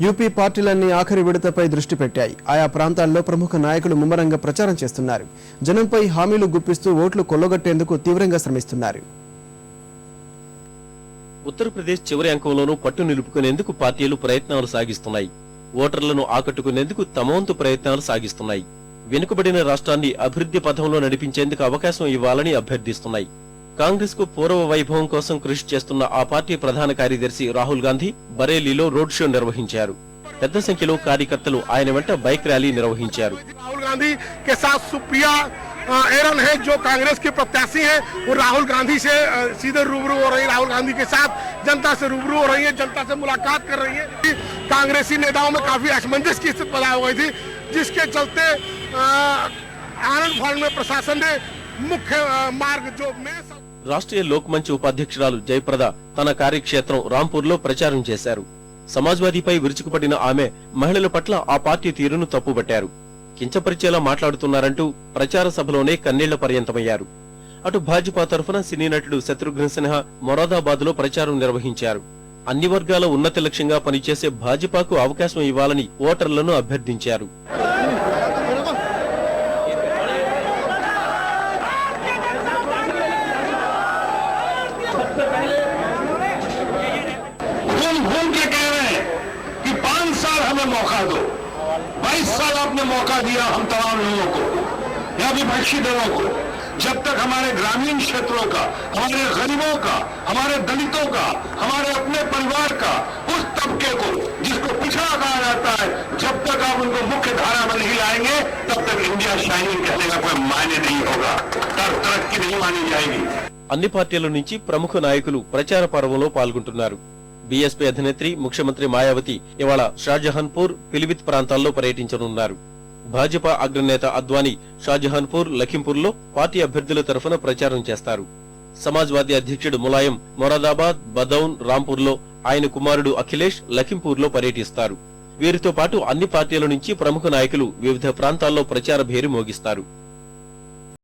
UP పార్టీలన్నీ ఆఖరి విడతపై దృష్టి పెట్టాయి. ఆయా ప్రాంతాల్లో ప్రముఖ నాయకులు ముమ్మరంగా ప్రచారం చేస్తున్నారు. జనంపై హామీలు గుప్పిస్తూ ఓట్లు కొల్లగొట్టేందుకు తీవ్రంగా శ్రమిస్తున్నారు. ఉత్తరప్రదేశ్ చివరి అంకంలోనూ పట్టు నిలుపుకునేందుకు పార్టీలు ప్రయత్నాలు సాగిస్తున్నాయి. ఓటర్లను ఆకట్టుకునేందుకు తమ వంతు ప్రయత్నాలు సాగిస్తున్నాయి. వెనుకబడిన రాష్ట్రాన్ని అభివృద్ధి పథంలో నడిపించేందుకు అవకాశం ఇవ్వాలని అభ్యర్థిస్తున్నాయి. కాంగ్రెస్ కు పూర్వ వైభవం కోసం కృషి చేస్తున్న ఆ పార్టీ ప్రధాన కార్యదర్శి రాహుల్ గాంధీ బరేలీలో రోడ్ షో నిర్వహించారు. పెద్ద సంఖ్యలో కార్యకర్తలు ఆయన వెంట బైక్ ర్యాలీ నిర్వహించారు. राहुल गांधी के साथ सुप्रिया एरन है जो कांग्रेस के प्रत्याशी हैं, वो राहुल गांधी से सीधे रूबरू हो रही है। राहुल गांधी के साथ जनता से रूबरू हो रही है, जनता से मुलाकात कर रही है। कांग्रेसी नेताओं में काफी असमंजस की स्थिति पैदा हो गई थी, जिसके चलते आनंद भवन में प्रशासन ने मुख्य मार्ग जो में రాష్ట్రీయ లోక్ మంచ్ ఉపాధ్యక్షురాలు జయప్రద తన కార్యక్షేత్రం రాంపూర్లో ప్రచారం చేశారు. సమాజ్వాదీపై విరుచుకుపడిన ఆమె మహిళల పట్ల ఆ పార్టీ తీరును తప్పుబట్టారు. కించపరిచేలా మాట్లాడుతున్నారంటూ ప్రచార సభలోనే కన్నీళ్ల పర్యంతమయ్యారు. అటు భాజపా తరఫున సినీ నటుడు శత్రుఘ్న సిన్హా మొరాదాబాద్ లో ప్రచారం నిర్వహించారు. అన్ని వర్గాల ఉన్నత లక్ష్యంగా పనిచేసే భాజపాకు అవకాశం ఇవ్వాలని ఓటర్లను అభ్యర్థించారు. मौका दो, 22 साल आपने मौका दिया हम तमाम लोगों को या विपक्षी दलों को। जब तक हमारे ग्रामीण क्षेत्रों का, हमारे गरीबों का, हमारे दलितों का, हमारे अपने परिवार का, उस तबके को जिसको पिछड़ा कहा जाता है, जब तक आप उनको मुख्य धारा में नहीं लाएंगे तब तक इंडिया शाइनिंग कहने का कोई मायने नहीं होगा, तरक्की नहीं मानी जाएगी। అన్ని పార్టీల నుంచి ప్రముఖ నాయకులు ప్రచార పర్వంలో పాల్గొంటున్నారు. బీఎస్పీ అధినేత్రి ముఖ్యమంత్రి మాయావతి ఇవాళ షాజహాన్పూర్, పిలిభిత్ ప్రాంతాల్లో పర్యటించనున్నారు. భాజపా అగ్రనేత అద్వానీ షాజహాన్పూర్, లఖింపూర్లో పార్టీ అభ్యర్థుల తరఫున ప్రచారం చేస్తారు. సమాజ్వాదీ అధ్యక్షుడు ములాయం మొరాదాబాద్, బదౌన్, రాంపూర్లో, ఆయన కుమారుడు అఖిలేష్ లఖింపూర్లో పర్యటిస్తారు. వీరితో పాటు అన్ని పార్టీల నుంచి ప్రముఖ నాయకులు వివిధ ప్రాంతాల్లో ప్రచార భేరి మోగిస్తారు.